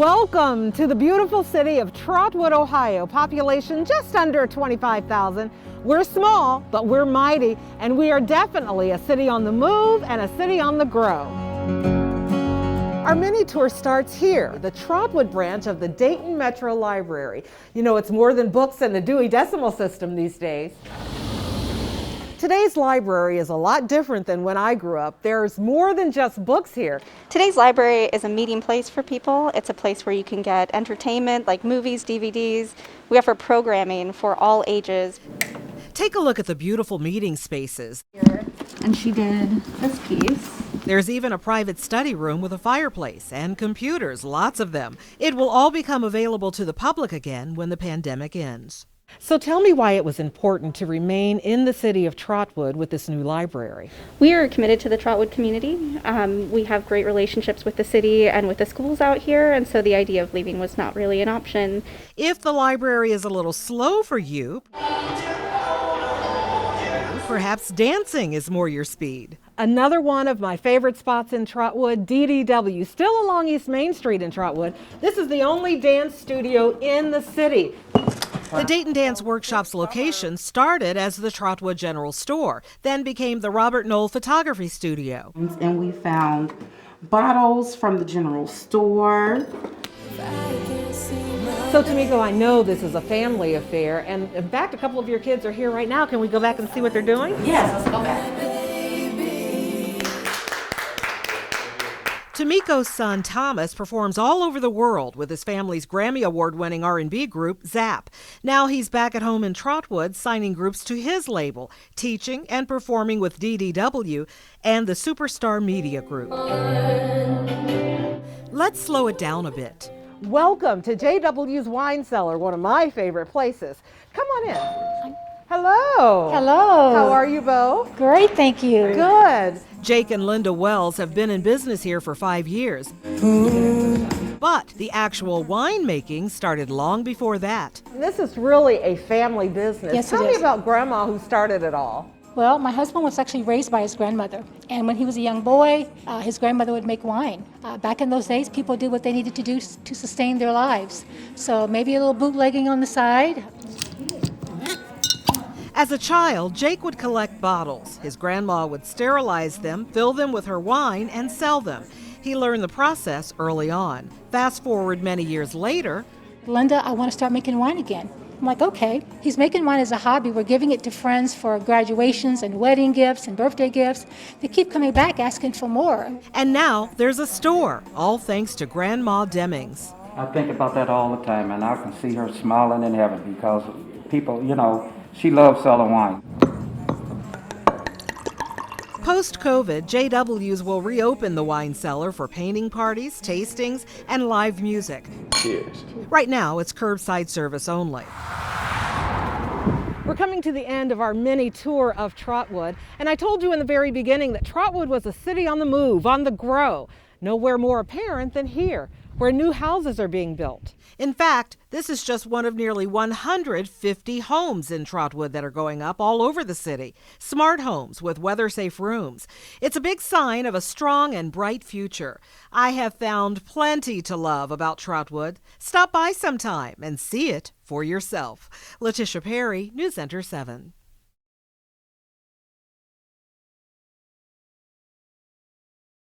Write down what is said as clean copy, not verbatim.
Welcome to the beautiful city of Trotwood, Ohio, population just under 25,000. We're small, but we're mighty, and we are definitely a city on the move and a city on the grow. Our mini tour starts here, the Trotwood branch of the Dayton Metro Library. You know, it's more than books and the Dewey Decimal System these days. Today's library is a lot different than when I grew up. There's more than just books here. Today's library is a meeting place for people. It's a place where you can get entertainment like movies, DVDs. We offer programming for all ages. Take a look at the beautiful meeting spaces. And she did this piece. There's even a private study room with a fireplace and computers, lots of them. It will all become available to the public again when the pandemic ends. So tell me why it was important to remain in the city of Trotwood with this new library. We are committed to the Trotwood community. We have great relationships with the city and with the schools out here, and so the idea of leaving was not really an option. If the library is a little slow for you, perhaps dancing is more your speed. Another one of my favorite spots in Trotwood, DDW, still along East Main Street in Trotwood. This is the only dance studio in the city. The Dayton Dance Workshop's location started as the Trotwood General Store, then became the Robert Knoll Photography Studio. And we found bottles from the general store. So Tamiko, I know this is a family affair, and in fact, a couple of your kids are here right now. Can we go back and see what they're doing? Yes, let's go back. Tamiko's son Thomas performs all over the world with his family's Grammy Award-winning R&B group, Zap. Now he's back at home in Trotwood, signing groups to his label, teaching and performing with DDW and the Superstar Media Group. Let's slow it down a bit. Welcome to JWs Wine Cellar, one of my favorite places. Come on in. Hello. Hello. How are you, Bo? Great, thank you. Good. Jake and Linda Wells have been in business here for 5 years. But the actual winemaking started long before that. This is really a family business. Yes, Tell it me is. about Grandma who started it all. Well, my husband was actually raised by his grandmother. And when he was a young boy, his grandmother would make wine. Back in those days, people did what they needed to do to sustain their lives. So maybe a little bootlegging on the side. As a child, Jake would collect bottles. His grandma would sterilize them, fill them with her wine, and sell them. He learned the process early on. Fast forward many years later. Linda, I want to start making wine again. I'm like, okay. He's making wine as a hobby. We're giving it to friends for graduations and wedding gifts and birthday gifts. They keep coming back asking for more. And now there's a store, all thanks to Grandma Demings. I think about that all the time, and I can see her smiling in heaven because people, she loves selling wine. Post-COVID, JWs will reopen the wine cellar for painting parties, tastings, and live music. Cheers. Right now, it's curbside service only. We're coming to the end of our mini tour of Trotwood, and I told you in the very beginning that Trotwood was a city on the move, on the grow. Nowhere more apparent than here, where new houses are being built. In fact, this is just one of nearly 150 homes in Trotwood that are going up all over the city. Smart homes with weather-safe rooms. It's a big sign of a strong and bright future. I have found plenty to love about Trotwood. Stop by sometime and see it for yourself. Letitia Perry, News Center 7.